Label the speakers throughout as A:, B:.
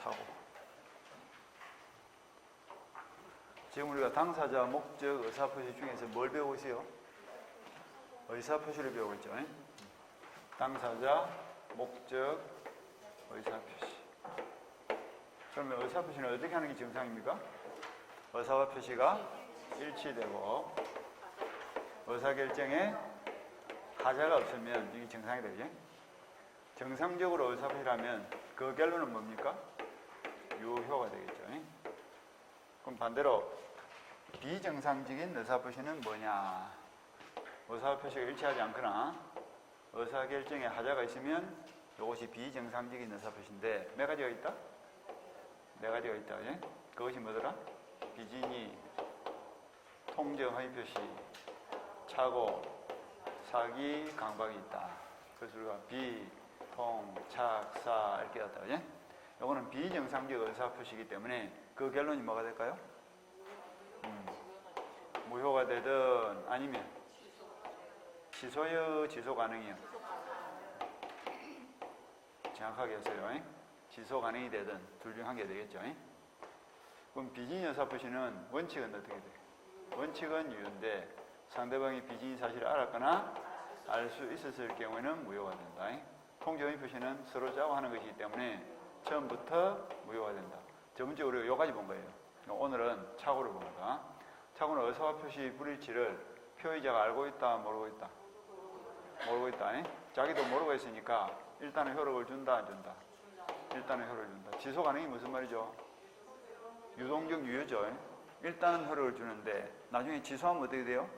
A: 차고. 지금 우리가 당사자, 목적, 의사표시 중에서 뭘 배우고 있어요? 의사표시를 배우고 있죠. 당사자, 목적, 의사표시. 그러면 의사표시는 어떻게 하는 게 정상입니까? 의사와 표시가 일치되고 의사결정에 하자가 없으면 이게 정상이 되죠. 정상적으로 의사표시라면 그 결론은 뭡니까? 유효가 되겠죠. 그럼 반대로 비정상적인 의사표시는 뭐냐? 의사표시가 일치하지 않거나 의사결정에 하자가 있으면 이것이 비정상적인 의사표시인데 몇 가지가 있다? 네 가지가 있다. 그것이 뭐더라? 비진이, 통정의 표시, 착오, 사기, 강박이 있다. 그래서 우리가 비, 통, 착, 사 이렇게 했다. 이거는 비정상적 의사표시이기 때문에 그 결론이 뭐가 될까요? 무효가 되든 아니면 취소요, 지소 가능이요. 정확하게 하세요. 지소 가능이 되든 둘 중 한 개 되겠죠. 그럼 비진이 의사표시는 원칙은 어떻게 돼요? 원칙은 유효인데 상대방이 비진이 사실을 알았거나 알 수 있었을 경우에는 무효가 된다. 통정의 표시는 서로 짜고 하는 것이기 때문에 처음부터 무효가 된다. 전문적으로 우리가 여기까지 본 거예요. 오늘은 착오를 봅니다. 착오는 의사와 표시 불일치를 표의자가 알고 있다, 모르고 있다? 모르고 있다. 자기도 모르고 있으니까 일단은 효력을 준다, 안 준다? 일단은 효력을 준다. 지소 가능이 무슨 말이죠? 유동적 유효죠. 일단은 효력을 주는데 나중에 지소하면 어떻게 돼요?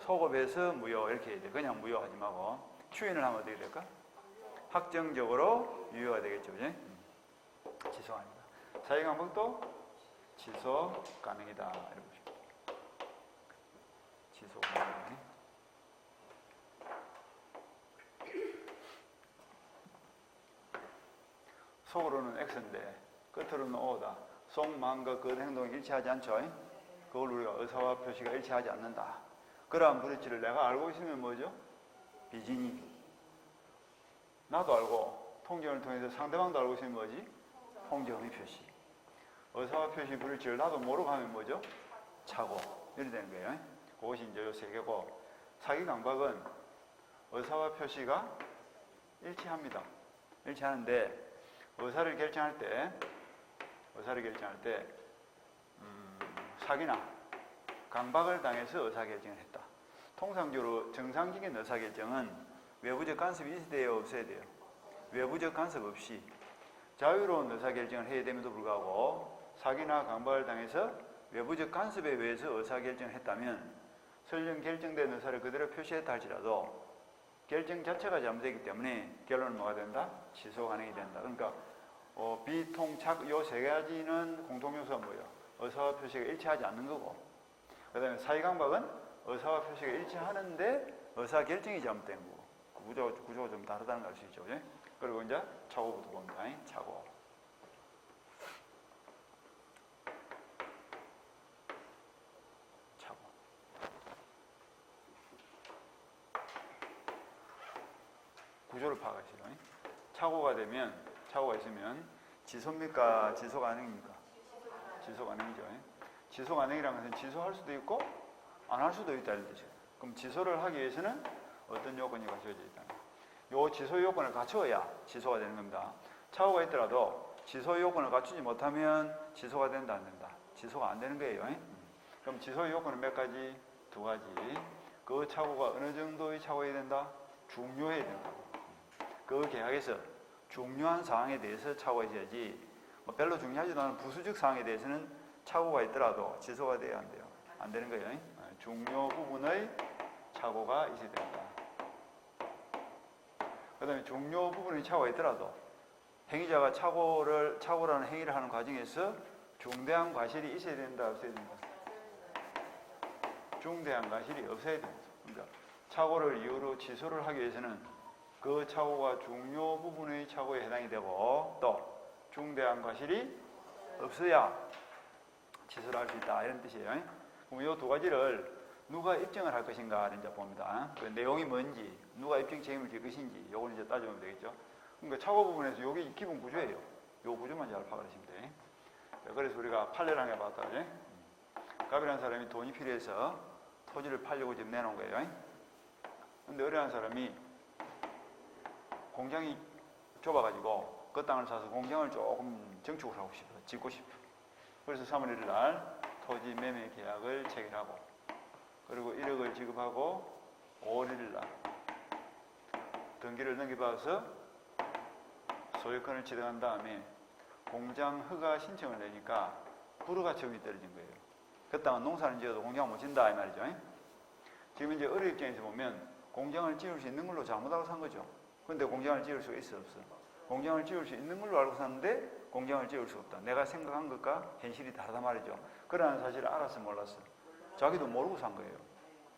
A: 소급해서 무효 이렇게 해야 돼. 그냥 무효하지 말고 추인을 하면 어떻게 될까? 확정적으로 유효가 되겠죠. 지소 아닙니다. 사회강박도 지소 가능이다. 이렇게 보시면 지소 가능. 속으로는 X인데 끝으로는 O다. 속, 마음과 그 행동이 일치하지 않죠. 그걸 우리가 의사와 표시가 일치하지 않는다. 그러한 불일치를 내가 알고 있으면 뭐죠? 비진이. 나도 알고 통정을 통해서 상대방도 알고 있으면 뭐지? 통정의 표시. 의사와 표시 불일치를 나도 모르고 하면 뭐죠? 착오. 이렇게 되는 거예요. 그것이 이제 요 세 개고, 사기 강박은 의사와 표시가 일치합니다. 일치하는데 의사를 결정할 때 사기나 강박을 당해서 의사결정을 했다. 통상적으로 정상적인 의사결정은 외부적 간섭이 있어야 돼요, 없어야 돼요? 외부적 간섭 없이 자유로운 의사결정을 해야 됨에도 불구하고 사기나 강박을 당해서 외부적 간섭에 의해서 의사결정을 했다면 설령 결정된 의사를 그대로 표시했다 할지라도 결정 자체가 잘못되기 때문에 결론은 뭐가 된다? 취소 가능이 된다. 그러니까 비통착 요 세 가지는 공통요소가 뭐예요? 의사와 표시가 일치하지 않는 거고, 그 다음에 사기강박은 의사와 표시가 일치하는데 의사 결정이 잘못된 거고, 그 구조가 좀 다르다는 걸 알 수 있죠. 그리고 이제 착오부터 봅니다. 착오. 구조를 파악하시죠. 착오가 있으면 지소입니까? 지소 가능입니까? 지소 가능이죠. 지소 가능이라는 것은 지소할 수도 있고 안 할 수도 있다는 뜻이에요. 그럼 지소를 하기 위해서는 어떤 요건이 갖춰져 있다? 요 지소 요건을 갖춰야 지소가 되는 겁니다. 착오가 있더라도 지소 요건을 갖추지 못하면 지소가 된다, 안 된다? 지소가 안 되는 거예요. 그럼 지소 요건은 몇 가지? 두 가지. 그 착오가 어느 정도의 착오해야 된다? 중요해야 된다고. 그 계약에서 중요한 사항에 대해서 착오해야지, 별로 중요하지도 않은 부수적 사항에 대해서는 착오가 있더라도 지소가 돼야 안 돼요. 안 되는 거예요. 중요 부분의 착오가 있어야 된다. 그 다음에 중요 부분의 착오가 있더라도 행위자가 착오라는 행위를 하는 과정에서 중대한 과실이 있어야 된다, 없어야 된다? 중대한 과실이 없어야 된다. 그러니까 착오를 이유로 취소를 하기 위해서는 그 착오가 중요 부분의 착오에 해당이 되고 또 중대한 과실이 없어야 취소를 할 수 있다, 이런 뜻이에요. 그럼 이 두 가지를 누가 입증을 할 것인가 이제 봅니다. 그 내용이 뭔지, 누가 입증 책임을 질 것인지 요걸 이제 따져보면 되겠죠. 그러니까 착오 부분에서 여기 기본 구조예요. 요 구조만 잘 파악하시면 돼. 그래서 우리가 팔레랑 해봤다. 그지? 갑이라는 사람이 돈이 필요해서 토지를 팔려고 지금 내놓은 거예요. 근데 어려운 사람이 공장이 좁아가지고 그 땅을 사서 공장을 조금 증축을 하고 싶어. 짓고 싶어. 그래서 3월 1일 날 토지 매매 계약을 체결하고 그리고 1억을 지급하고 5월 1일 날 등기를 넘겨봐서 소유권을 취득한 다음에 공장 허가 신청을 내니까 불허가 처음이 떨어진 거예요. 그 땅은 농사를 지어도 공장을 못 짓는다 이 말이죠. 지금 이제 어려 입장에서 보면 공장을 지을 수 있는 걸로 잘못하고 산 거죠. 근데 공장을 지을 수가 있어 없어? 공장을 지을 수 있는 걸로 알고 샀는데 공장을 지을 수 없다. 내가 생각한 것과 현실이 다르다 말이죠. 그러한 사실을 알았어 몰랐어? 자기도 모르고 산 거예요.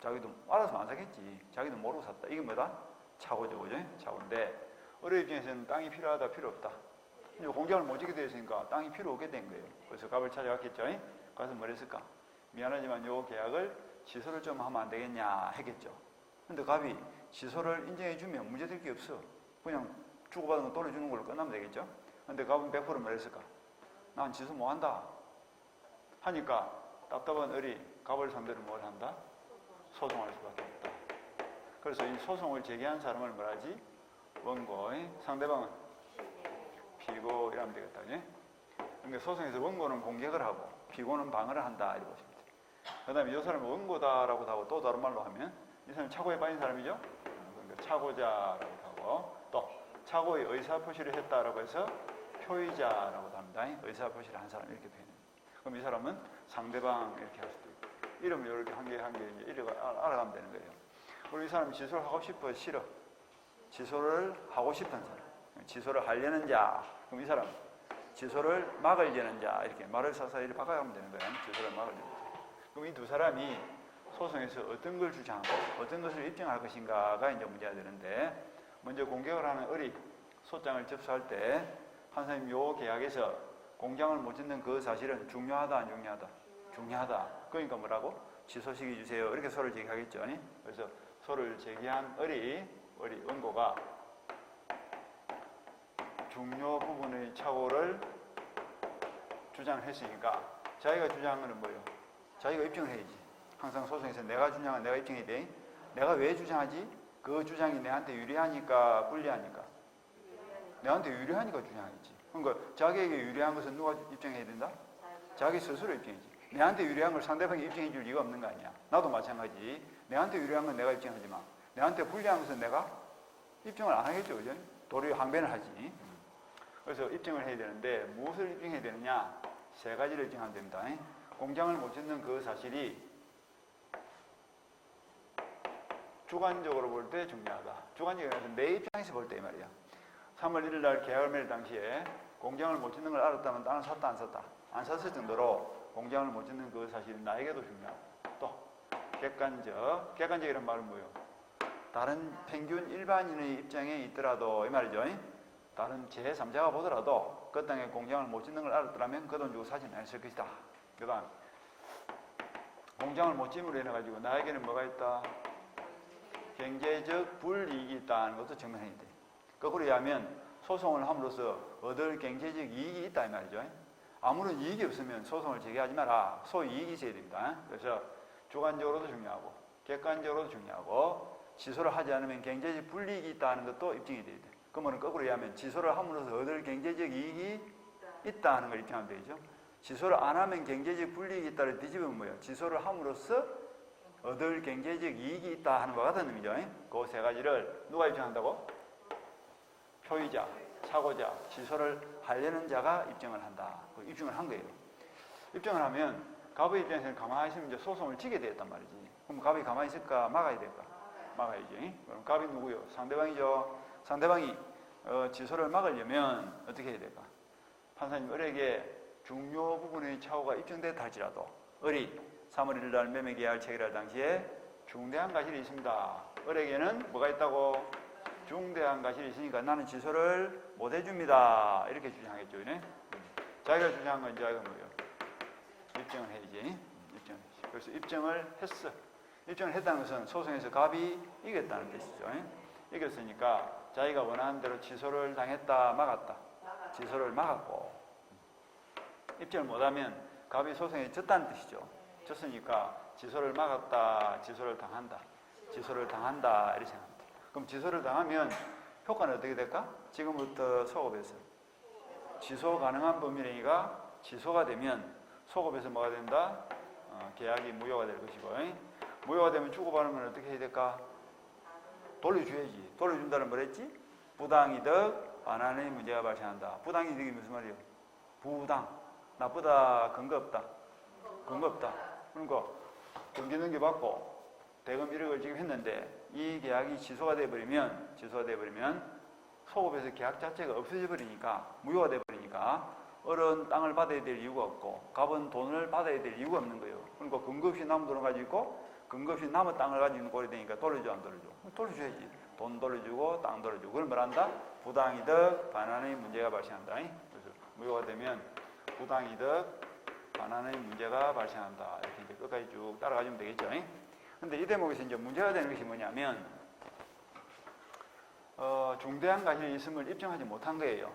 A: 자기도 알아서 안 사겠지. 자기도 모르고 샀다. 이게 뭐다? 착오죠, 그죠? 착오인데 어려 입장에서는 땅이 필요하다, 필요 없다. 이제 공장을 못 짓게 되었으니까 땅이 필요 없게 된 거예요. 그래서 갑을 찾아갔겠죠. 가서 뭘 했을까? 미안하지만 요 계약을 취소를 좀 하면 안 되겠냐 했겠죠. 근데 갑이 취소를 인정해주면 문제될 게 없어. 그냥 주고받은 거 돌려주는 걸로 끝나면 되겠죠. 근데 갑은 100% 뭘 했을까? 난 취소 못 한다. 하니까 답답한 을이 갑을 상대로 뭘 한다? 소송할 수밖에 없다. 그래서 이 소송을 제기한 사람을 뭐라지? 원고, 상대방은 피고 이러면 되겠다. 그러니까 소송에서 원고는 공격을 하고 피고는 방어를 한다 이렇게 보시면 돼요. 그 다음에 이 사람은 원고다라고 하고 또 다른 말로 하면 이 사람은 착오에 빠진 사람이죠. 그러니까 착오자라고 하고 또 착오의 의사표시를 했다라고 해서 표의자라고도 합니다. 의사표시를 한 사람 이렇게 표현해요. 그럼 이 사람은 상대방 이렇게 할 수도 있고 이름을 이렇게 한 개 한 개 이렇게 알아가면 되는 거예요. 그리고 이 사람이 취소를 하고 싶어 싫어? 취소를 하고 싶은 사람, 취소를 하려는 자. 그럼 이 사람 취소를 막으려는 자 이렇게 말을 사사히 바꿔가면 되는 거예요. 취소를 막으려는 자. 그럼 이 두 사람이 소송에서 어떤 걸 주장하고 어떤 것을 입증할 것인가가 이제 문제가 되는데 먼저 공격을 하는 을이 소장을 접수할 때 판사님 요 계약에서 공장을 못 짓는 그 사실은 중요하다 안 중요하다? 중요하다. 그러니까 뭐라고? 취소시켜 주세요. 이렇게 소를 제기하겠죠. 그래서 소를 제기한 을이 원고가 중요 부분의 착오를 주장했으니까 자기가 주장한 것은 뭐예요? 자기가 입증을 해야지. 항상 소송에서 내가 주장한 내가 입증해야 돼. 내가 왜 주장하지? 그 주장이 내한테 유리하니까 불리하니까? 내한테 유리하니까 주장하겠지. 그러니까 자기에게 유리한 것은 누가 입증해야 된다? 자기 스스로 입증해야지. 내한테 유리한 걸 상대방이 입증해 줄 리가 없는 거 아니야. 나도 마찬가지. 내한테 유리한 건 내가 입증하지 마. 내한테 불리한 것은 내가 입증을 안 하겠죠. 그죠? 도리어 항변을 하지. 그래서 입증을 해야 되는데 무엇을 입증해야 되느냐? 세 가지를 입증하면 됩니다. 공장을 못 짓는 그 사실이 주관적으로 볼 때 중요하다. 주관적으로 내 입장에서 볼 때 이 말이야. 3월 1일 날 계약을 맺을 당시에 공장을 못 짓는 걸 알았다면 땅을 샀다 안 샀다? 안 샀을 정도로 공장을 못 짓는 그 사실이 나에게도 중요하고 또 객관적이란 말은 뭐예요? 다른 평균 일반인의 입장에 있더라도 이 말이죠. 다른 제3자가 보더라도 그 땅에 공장을 못 짓는 걸 알았더라면 그 돈 주고 사지는 않았을 것이다. 그 다음 공장을 못 짓음으로 인해가지고 나에게는 뭐가 있다? 경제적 불이익이 있다는 것도 증명해야 돼. 거꾸로 얘기하면 소송을 함으로써 얻을 경제적 이익이 있다 이 말이죠. 아무런 이익이 없으면 소송을 제기하지 마라. 소이익이 있어야 됩니다. 그래서 주관적으로도 중요하고 객관적으로도 중요하고 취소를 하지 않으면 경제적 불이익이 있다는 것도 입증이 돼야 돼. 그러면 거꾸로 얘기하면 취소를 함으로써 얻을 경제적 이익이 있다는 걸 입증하면 되죠. 취소를 안 하면 경제적 불이익이 있다를 뒤집으면 뭐예요? 취소를 함으로써 얻을 경제적 이익이 있다 하는 것 같은 의미죠. 그 세 가지를 누가 입증한다고? 표의자, 사고자, 취소를 하려는 자가 입증을 한다. 입증을 한 거예요. 입증을 하면 갑의 입장에서는 가만히 있으면 이제 소송을 지게 되었단 말이지. 그럼 갑이 가만히 있을까? 막아야 될까? 막아야지. 그럼 갑이 누구요? 상대방이죠. 상대방이 취소를 막으려면 어떻게 해야 될까? 판사님 을에게 중요 부분의 착오가 입증됐다 할지라도 을이 3월 1일 날 매매 계약을 체결할 당시에 중대한 과실이 있습니다. 을에게는 뭐가 있다고? 중대한 과실이 있으니까 나는 취소를 못 해줍니다. 이렇게 주장하겠죠. 자기가 주장한 건 자기가 뭐예요? 입증을 해야지. 입증을 해야지. 그래서 입증을 했어. 입증을 했다는 것은 소송에서 갑이 이겼다는 뜻이죠. 이겼으니까 자기가 원하는 대로 취소를 당했다, 막았다. 취소를 막았고, 입증을 못하면 갑이 소송에 졌다는 뜻이죠. 졌으니까 취소를 막았다, 취소를 당한다. 취소를 당한다 이렇게 생각합니다. 그럼 취소를 당하면 효과는 어떻게 될까? 지금부터 소급해서 취소 가능한 법률행위가 취소가 되면 소급해서 뭐가 된다? 계약이 무효가 될 것이고, 무효가 되면 주고받는 건 어떻게 해야 될까? 돌려줘야지. 돌려준다는 뭘 했지? 부당이득 반환의 문제가 발생한다. 부당이득이 무슨 말이에요? 부당. 나쁘다. 근거 없다. 근거 없다. 그러니까 경기 넘겨받고 대금 1억을 지금 했는데 이 계약이 취소가 돼버리면 소급해서 계약 자체가 없어져 버리니까 무효가 돼버리니까 을은 땅을 받아야 될 이유가 없고 갑은 돈을 받아야 될 이유가 없는 거예요. 그러니까 근거 없이 남은 돈을 가지고 있고 근거 없이 남은 땅을 가지고 있는 꼴이 되니까 돌려줘 안 돌려줘? 돌려줘야지. 돈 돌려주고 땅 돌려주고 그걸 말한다? 부당이득 반환의 문제가 발생한다. 그래서 무효가 되면 부당이득 반환의 문제가 발생한다. 이렇게 이제 끝까지 쭉 따라가시면 되겠죠. 근데 이 대목에서 이제 문제가 되는 것이 뭐냐면 중대한 과실이 있음을 입증하지 못한 거예요.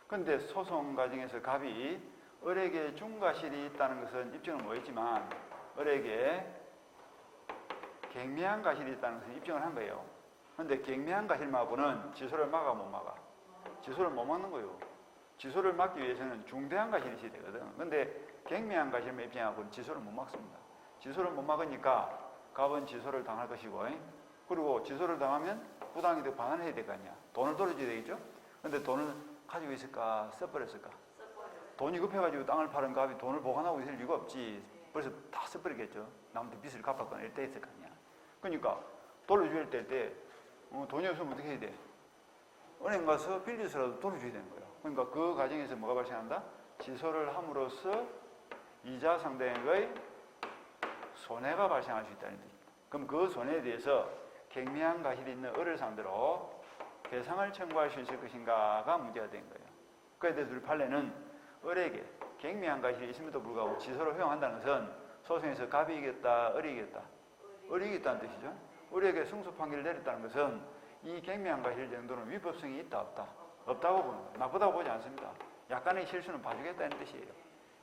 A: 근데 소송 과정에서 갑이 을에게 중과실이 있다는 것은 입증을 못했지만 을에게 경미한 과실이 있다는 것은 입증을 한 거예요. 근데 경미한 과실하고는 취소를 막아 못 막아? 취소를 못 막는 거예요. 취소를 막기 위해서는 중대한 과실이 있어야 되거든. 근데 경미한 과실만 입증하고는 취소를 못 막습니다. 취소를 못 막으니까 갑은 취소를 당할 것이고, 그리고 취소를 당하면 부당이득 반환해야 될 거 아니야. 돈을 돌려줘야 되겠죠? 근데 돈을 가지고 있을까? 써버렸을까? 돈이 급해가지고 땅을 파는 갑이 돈을 보관하고 있을 이유가 없지. 벌써 다 써버리겠죠. 남한테 빚을 갚았거나 이럴 때 있을 거 아니야. 그러니까 돌려줘야 될 때 돈이 없으면 어떻게 해야 돼? 은행 가서 빌려서라도 돌려줘야 되는 거예요. 그러니까 그 과정에서 뭐가 발생한다? 취소를 함으로써 이자 상대의 손해가 발생할 수 있다는 뜻입니다. 그럼 그 손해에 대해서 경미한 과실이 있는 을을 상대로 배상을 청구할 수 있을 것인가가 문제가 된 거예요. 그에 대해서 우리 판례는 을에게 경미한 과실이 있음에도 불구하고 취소를 허용한다는 것은 소송에서 갑이 이겼다, 을이 이겼다. 을이 이겼다는 뜻이죠. 을에게 승소 판결을 내렸다는 것은 이 경미한 과실 정도는 위법성이 있다, 없다? 없다고 보는 거예요. 나쁘다고 보지 않습니다. 약간의 실수는 봐주겠다는 뜻이에요.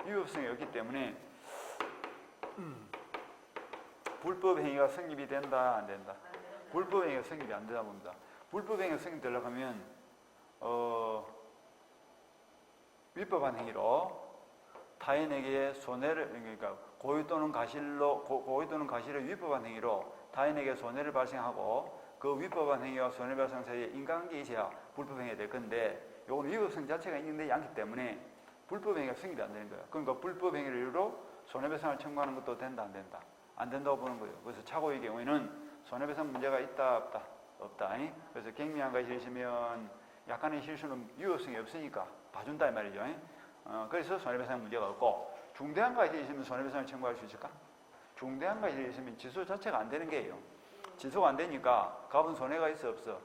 A: 위법성이 없기 때문에 불법 행위가 성립이 된다, 안 된다? 불법 행위가 성립이 안 되다 봅니다. 불법 행위가 성립되려고 하면 위법한 행위로 타인에게 손해를, 그러니까 고의 또는 가실의 위법한 행위로 타인에게 손해를 발생하고 그 위법한 행위와 손해 발생 사이에 인과관계가 있어야 불법 행위가 될 건데 이건 위법성 자체가 있는데 않기 때문에 불법 행위가 성립이 안 되는 거예요. 그러니까 불법 행위를 이유로 손해배상을 청구하는 것도 된다, 안 된다? 안 된다고 보는 거예요. 그래서 착오의 경우에는 손해배상 문제가 있다, 없다? 없다. 그래서 경미한 과실이 있으면 약간의 실수는 위법성이 없으니까 봐준다 이 말이죠. 그래서 손해배상 문제가 없고 중대한 과실이 있으면 손해배상을 청구할 수 있을까? 중대한 과실이 있으면 취소 자체가 안 되는 게예요. 취소가 안 되니까 갑은 손해가 있어, 없어?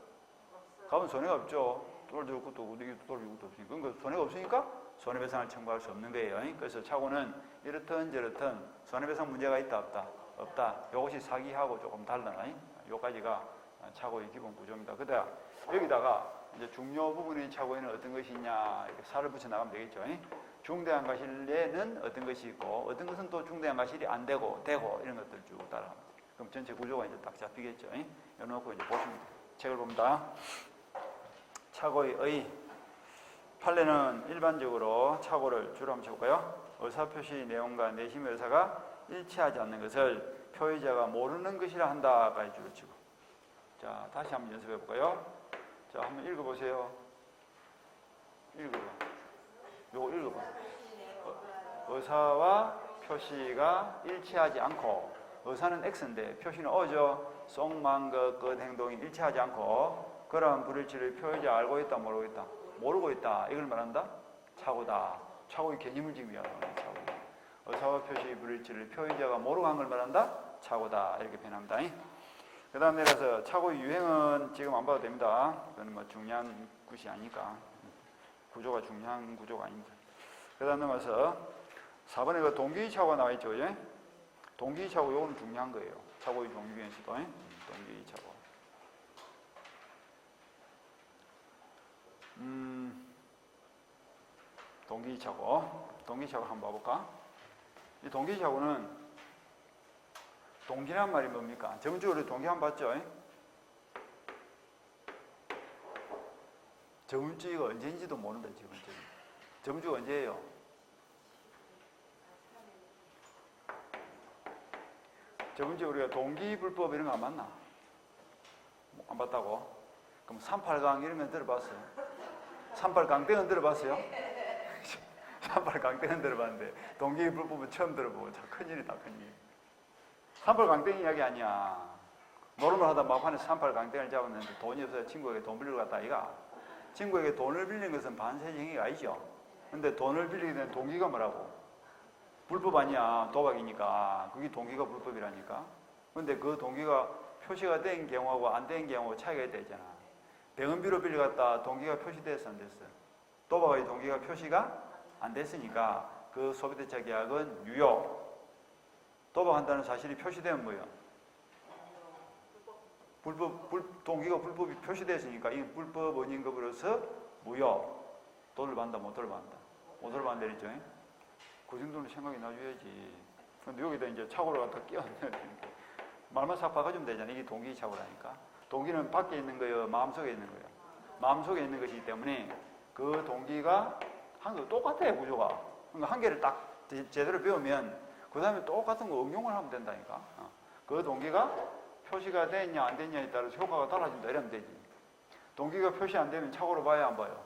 A: 갑은 손해가 없죠. 돌려줄 것도 없고 돌려줄 것도 없으니까. 그러니까 손해가 없으니까 손해배상을 청구할 수 없는 거예요. 그래서 착오는 이렇든 저렇든 손해배상 문제가 있다, 없다? 없다. 이것이 사기하고 조금 달라. 요까지가 착오의 기본 구조입니다. 그다음 여기다가 이제 중요 부분의 착오에는 어떤 것이 있냐 이렇게 살을 붙여 나가면 되겠죠. 중대한 과실에는 어떤 것이 있고 어떤 것은 또 중대한 과실이 안 되고 이런 것들 쭉 따라갑니다. 그럼 전체 구조가 이제 딱 잡히겠죠. 이래놓고 이제 보시면 돼요. 책을 봅니다. 착오의 의. 판례는 일반적으로 착오를 주로 한번 쳐볼까요? 의사표시 내용과 내심의 의사가 일치하지 않는 것을 표의자가 모르는 것이라 한다까지 주로 치고. 자, 다시 한번 연습해 볼까요? 자, 한번 읽어보세요. 읽어봐. 요거 읽어봐. 의사와 표시가 일치하지 않고, 의사는 X인데 표시는 O죠. 쏙만 끝 행동이 일치하지 않고 그러한 불일치를 표의자 알고 있다, 모르고 있다? 모르고 있다. 이걸 말한다? 착오다. 착오의 개념을 지금 이야기합니다. 착오. 의사와 표시의 불일치를 표의자가 모르고 한 걸 말한다? 착오다. 이렇게 표현합니다. 그 다음 내려서 착오의 유행은 지금 안 봐도 됩니다. 그건 뭐 중요한 것이 아니니까. 구조가 중요한 구조가 아닙니다. 그 다음 넘어서 4번에 그 동기의 착오가 나와 있죠. 그죠? 동기의 착오, 이거는 중요한 거예요. 착오의 종류 중에서도. 동기의 착오. 동기차고 한번 봐볼까? 이 동기차고는 동기란 말이 뭡니까? 저번주에 우리 동기 한번 봤죠? 저번주가 언제인지도 모른다, 저번주. 저번주가 언제예요? 저번주에 우리가 동기불법 이런 거 안 봤나? 안 봤다고? 그럼 38강 이런 거 들어봤어요? 38강땡은 들어봤어요? 38강땡은 들어봤는데 동기불법은 처음 들어보고 참 큰일이다, 큰일. 38강땡 이야기 아니야. 노름을 하다 막판에 38강땡을 잡았는데 돈이 없어서 친구에게 돈 빌리러 갔다 아이가. 친구에게 돈을 빌리는 것은 반세적 행위가 아니죠. 근데 돈을 빌리게 된 동기가 뭐라고? 불법 아니야. 도박이니까. 그게 동기가 불법이라니까. 근데 그 동기가 표시가 된 경우하고 안 된 경우하고 차이가 있다 했잖아. 병원비로 빌려갔다 동기가 표시됐어, 안 됐어? 도박의 동기가 표시가 안 됐으니까 그 소비대차 계약은 유효. 도박한다는 사실이 표시되면 뭐예요? 동기가 불법이 표시됐으니까 이 불법 원인급으로서 무효. 돈을 받는다, 못 받는다. 못 받는다 이랬죠. 그 정도는 생각이 나줘야지. 근데 여기다 이제 착오를 갖다 끼워넣어야 되니까. 말만 싹 바꿔주면 되잖아. 이게 동기 착오라니까. 동기는 밖에 있는 거예요? 마음속에 있는 거예요? 마음속에 있는 것이기 때문에 그 동기가 항상 똑같아요, 구조가. 그러니까 한 개를 딱 제대로 배우면 그 다음에 똑같은 거 응용을 하면 된다니까. 그 동기가 표시가 됐냐 안 됐냐에 따라서 효과가 달라진다 이러면 되지. 동기가 표시 안 되면 착오로 봐야 안 봐요?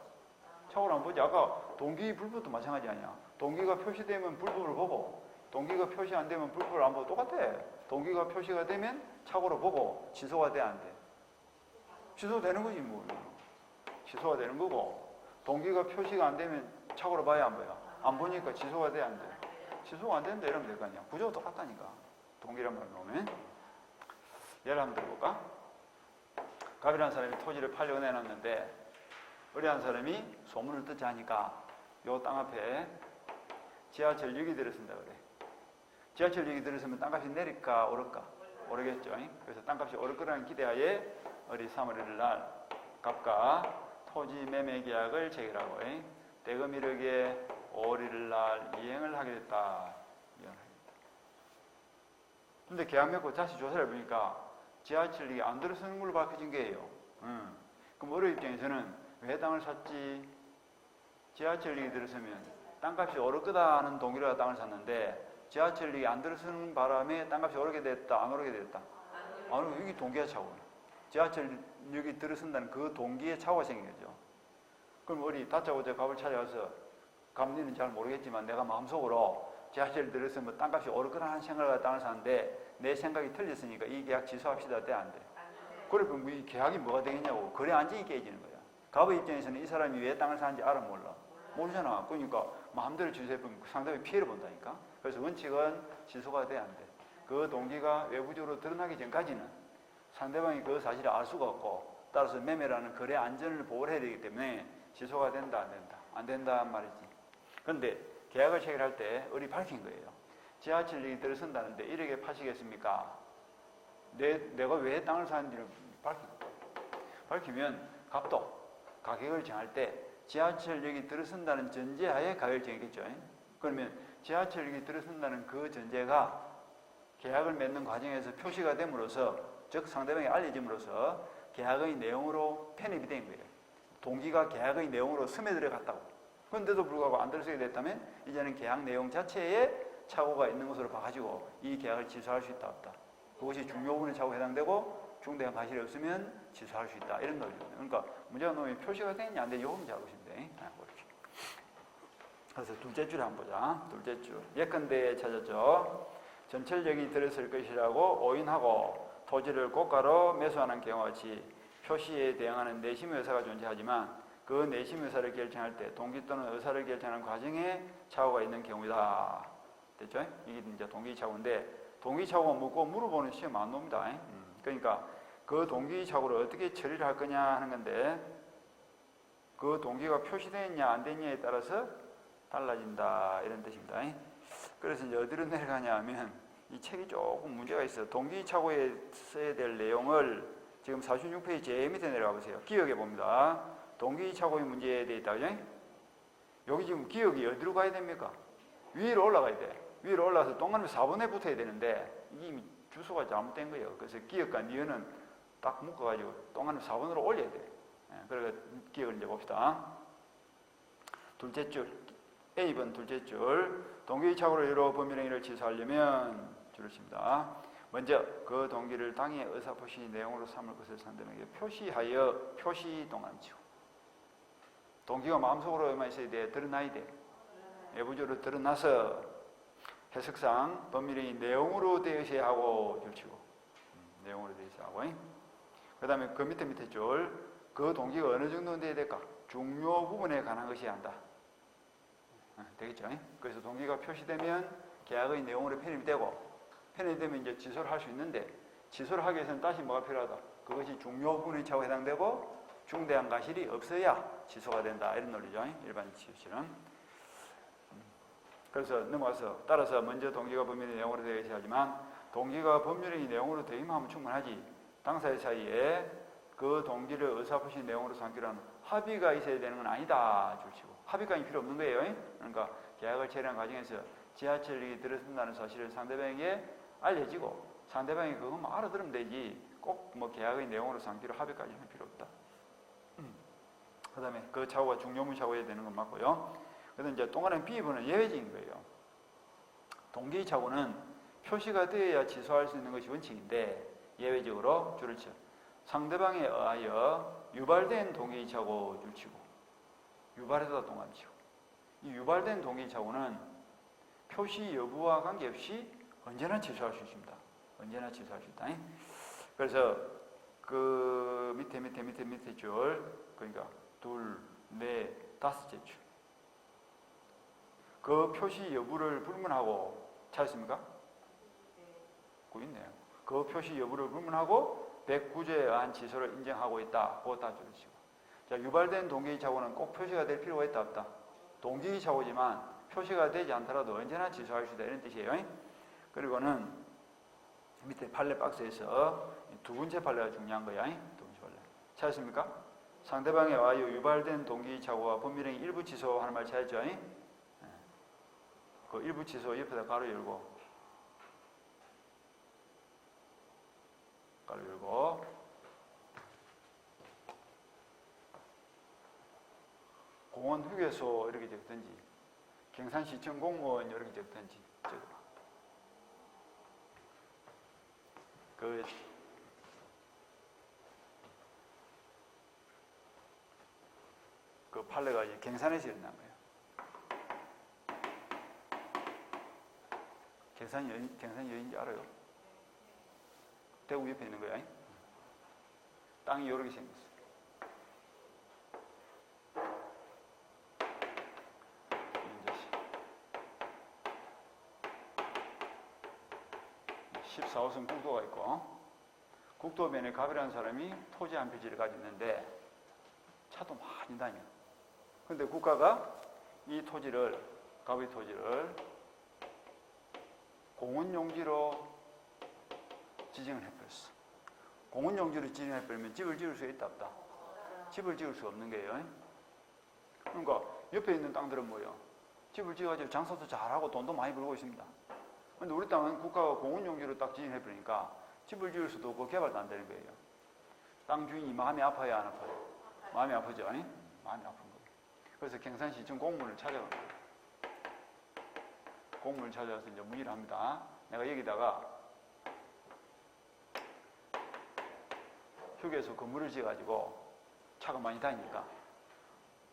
A: 착오로 안 보지. 아까 동기 불법도 마찬가지 아니야. 동기가 표시되면 불법을 보고 동기가 표시 안 되면 불법을 안 보고 똑같아. 동기가 표시가 되면 착오로 보고 취소가 돼 안 돼? 취소되는 거지 뭐. 취소가 되는 거고 동기가 표시가 안 되면 착오로 봐야 안 봐요? 안 보니까 취소가 돼 안 돼? 취소가 안 된다 이러면 될 거 아니야. 구조가 똑같다니까. 동기란 말 놓으면. 예를 한번 들어볼까? 갑이라는 사람이 토지를 팔려고 내놨는데 의뢰한 사람이 소문을 듣지 하니까 요 땅 앞에 지하철 6이 들어선다 그래. 지하철 6이 들어서면 땅값이 내릴까 오를까? 오르겠죠. 그래서 땅값이 오를 거라는 기대하에 어리 3월 1일 날 갑과 토지 매매 계약을 체결하고 대금 1억에 5월 1일 날 이행을 하게 됐다. 근데 계약 맺고 다시 조사를 해보니까 지하철이 안 들어서는 걸로 밝혀진 거예요. 그럼 어려 입장에서는 왜 땅을 샀지? 지하철이 들어서면 땅값이 오를 거다 하는 동기로 땅을 샀는데 지하철이 안 들어서는 바람에 땅값이 오르게 됐다, 안 오르게 됐다? 안 오르게. 여기 동기가 차고. 지하철역이 들어선다는 그 동기의 차고가 생긴 거죠. 그럼 우리 다짜고짜 갑을 찾아가서 갑니는 잘 모르겠지만 내가 마음속으로 지하철 들어서 뭐 땅값이 오를 거라는 생각을 하고 땅을 샀는데 내 생각이 틀렸으니까 이 계약 취소합시다. 돼 안 돼? 그러면 이 계약이 뭐가 되겠냐고. 거래 안정이 깨지는 거야. 갑의 입장에서는 이 사람이 왜 땅을 사는지 알아 몰라? 모르잖아. 그러니까 마음대로 취소해보면 상당히 피해를 본다니까. 그래서 원칙은 취소가 돼 안 돼? 그 동기가 외부적으로 드러나기 전까지는 상대방이 그 사실을 알 수가 없고 따라서 매매라는 거래 안전을 보호를 해야 되기 때문에 취소가 된다 안 된다? 안 된다는 말이지. 그런데 계약을 체결할 때 을이 밝힌 거예요. 지하철역이 들어선다는데 1억에 파시겠습니까? 내가 왜 땅을 사는지를 밝히면 갑도 가격을 정할 때 지하철역이 들어선다는 전제하에 가격을 정했겠죠. 그러면 지하철역이 들어선다는 그 전제가 계약을 맺는 과정에서 표시가 됨으로써 즉 상대방에 알려짐으로써 계약의 내용으로 편입이 된 거예요. 동기가 계약의 내용으로 스며들어 갔다고. 그런데도 불구하고 안 들어서게 됐다면 이제는 계약 내용 자체에 착오가 있는 것으로 봐가지고 이 계약을 취소할 수 있다 없다. 그것이 중요부분의 착오에 해당되고 중대한 과실이 없으면 취소할 수 있다. 이런 논리죠. 그러니까 문제가 너무 표시가 되느냐 안 되느냐 요금 잘 보시면 돼. 그렇게. 그래서 둘째 줄 한번 보자. 둘째 줄. 예컨대 찾았죠. 전철역이 들어설 것이라고 오인하고 토지를 고가로 매수하는 경우와 같이 표시에 대응하는 내심 의사가 존재하지만 그 내심 의사를 결정할 때 동기 또는 의사를 결정하는 과정에 착오가 있는 경우이다. 됐죠? 이게 이제 동기 착오인데 동기 착오가 묻고 물어보는 시험 안 놉니다. 그러니까 그 동기 착오를 어떻게 처리를 할 거냐 하는 건데 그 동기가 표시되느냐 안 되느냐에 따라서 달라진다 이런 뜻입니다. 그래서 이제 어디로 내려가냐 하면 이 책이 조금 문제가 있어요. 동기 착오에 써야 될 내용을 지금 46페이지 제일 밑에 내려가 보세요. 기억해 봅니다. 동기차고의 문제에 대해 있다. 그죠? 여기 지금 기억이 어디로 가야 됩니까? 위로 올라가야 돼. 위로 올라가서 동그라미 4번에 붙어야 되는데 이미 주소가 잘못된 거예요. 그래서 기억과 니은은 딱 묶어가지고 동그라미 4번으로 올려야 돼. 그러니까 기억을 이제 봅시다. 둘째 줄, A번 둘째 줄, 동기차고로 이루 범위령의를 취소하려면 줄을 칩니다. 먼저 그 동기를 당의 의사표시 내용으로 삼을 것을 상대방에게 표시하여 표시 동그라미 치고, 동기가 마음속으로만 있어야 돼. 드러나야 돼. 외부적으로 드러나서 해석상 법률이 내용으로 되어야 하고 줄치고, 내용으로 되어야 하고. 그 다음에 그 밑에 줄, 그 동기가 어느 정도 돼야 될까? 중요 부분에 관한 것이어야 한다. 되겠죠? 그래서 동기가 표시되면 계약의 내용으로 편입이 되고, 편입이 되면 이제 취소를 할 수 있는데, 취소를 하기 위해서는 다시 뭐가 필요하다? 그것이 중요 부분의 차고 해당되고 중대한 과실이 없어야 취소가 된다. 이런 논리죠. 일반 취소는. 그래서 넘어가서 따라서 먼저 동기가 법률의 내용으로 되어 있어야 하지만 동기가 법률의 내용으로 되기만 하면 충분하지. 당사자 사이에 그 동기를 의사표시 내용으로 삼기로 하는 합의가 있어야 되는 건 아니다. 줄치고. 합의까지 필요 없는 거예요. 그러니까 계약을 체결한 과정에서 지하철이 들어선다는 사실을 상대방에게 알려지고 상대방이 그것만 알아들으면 되지 꼭 뭐 계약의 내용으로 삼기로 합의까지 할 필요 없다. 그 다음에 그 차고가 중요문 차고여야 되는 건 맞고요. 그래서 이제 동그라미 B번은 예외적인 거예요. 동기 차고는 표시가 되어야 취소할 수 있는 것이 원칙인데 예외적으로 줄을 쳐 상대방에 의하여 유발된 동기 차고 줄치고 유발에다 동그라미 치고 이 유발된 동기 차고는 표시 여부와 관계없이 언제나 취소할 수 있습니다. 언제나 취소할 수 있다. 그래서 그 밑에 줄 그러니까 둘, 넷, 다섯째 줄. 그 표시 여부를 불문하고 찾았습니까? 그 있네요. 그 표시 여부를 불문하고 109조에 의한 취소를 인정하고 있다. 그거 다 줄이시고. 자, 유발된 동기 차고는 꼭 표시가 될 필요가 있다 없다. 동기 차고지만 표시가 되지 않더라도 언제나 취소할 수 있다. 이런 뜻이에요. 그리고는 밑에 판례 박스에서 두 번째 판례가 중요한 거야. 두 번째 판례. 찾았습니까? 상대방에 의하여 유발된 동기 차고와 법률행위 일부 취소하는 말 찾았죠? 그 일부 취소 옆에다 가로 열고 공원 휴게소 이렇게 적든지 경산시청 공무원 이렇게 적든지 적어봐. 그 판례가 이제 경산에서 일어난 거예요. 경산이 어딘지 알아요? 대구 옆에 있는 거야. 땅이 이렇게 생겼어. 이제 14호선 국도가 있고 국도변에 갑이라는 사람이 토지 한 필지를 가지고 있는데 차도 많이 다녀. 근데 국가가 이 토지를 갑의 토지를 공원용지로 지정을 해버렸어. 공원용지로 지정해버리면 집을 지을 수 있다 없다? 집을 지을 수 없는 거예요. 그러니까 옆에 있는 땅들은 뭐예요? 집을 지어가지고 장사도 잘하고 돈도 많이 벌고 있습니다. 근데 우리 땅은 국가가 공원용지로 딱 지정해버리니까 집을 지을 수도 없고 개발도 안 되는 거예요. 땅 주인이 마음이 아파요, 안 아파요? 마음이 아프죠? 마음이 아픈 거예요. 그래서 경산시청 공무원을 찾아간 거예요. 공무원을 찾아가서 이제 문의를 합니다. 내가 여기다가 휴게소 건물을 지어가지고 차가 많이 다니니까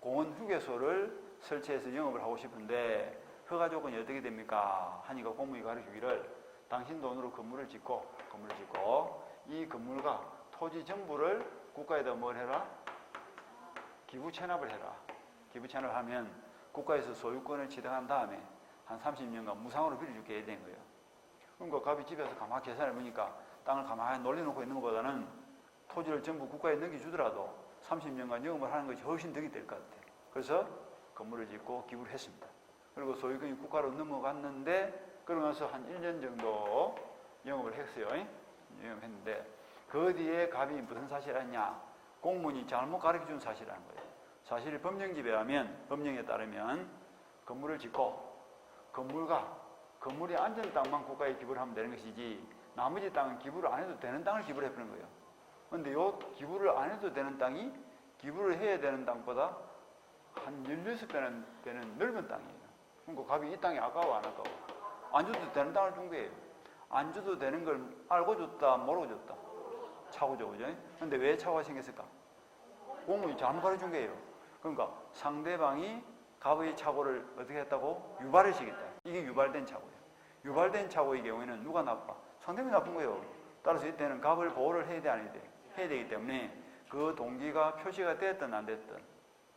A: 공원 휴게소를 설치해서 영업을 하고 싶은데 허가 조건이 어떻게 됩니까? 하니까 공무원이 가르치기를 당신 돈으로 건물을 짓고 이 건물과 토지 전부를 국가에다 뭘 해라? 기부 체납을 해라. 기부 체납을 하면 국가에서 소유권을 취득한 다음에 한 30년간 무상으로 빌려줄게 해야 되는 거예요. 그러니까 갑이 집에서 가만히 계산을 해보니까 땅을 가만히 놀려놓고 있는 것보다는 토지를 전부 국가에 넘겨주더라도 30년간 영업을 하는 것이 훨씬 득이 될 것 같아요. 그래서 건물을 짓고 기부를 했습니다. 그리고 소유권이 국가로 넘어갔는데 그러고 나서 한 1년 정도 영업을 했어요. 영업했는데 그 뒤에 갑이 무슨 사실을 했냐? 공무원이 잘못 가르쳐준 사실이라는 거예요. 사실 법령에 따르면 건물을 짓고 건물이 안전 땅만 국가에 기부를 하면 되는 것이지 나머지 땅은 기부를 안 해도 되는 땅을 기부를 해버리는 거예요. 그런데 요 기부를 안 해도 되는 땅이 기부를 해야 되는 땅보다 한 16배는 되는 넓은 땅이에요. 그러니까 갑이 이 땅이 아까워 안 아까워? 안 줘도 되는 땅을 준 거예요. 안 줘도 되는 걸 알고 줬다 모르고 줬다? 차고죠, 그죠? 근데 왜 차고가 생겼을까? 공무원이 잘못 가르쳐준 거예요. 그러니까 상대방이 갑의 차고를 어떻게 했다고? 유발을 시켰다. 이게 유발된 차고예요. 유발된 차고의 경우에는 누가 나빠? 상대방이 나쁜 거예요. 따라서 이때는 갑을 보호를 해야 돼, 안 해야 돼? 해야 되기 때문에 그 동기가 표시가 됐든 안 됐든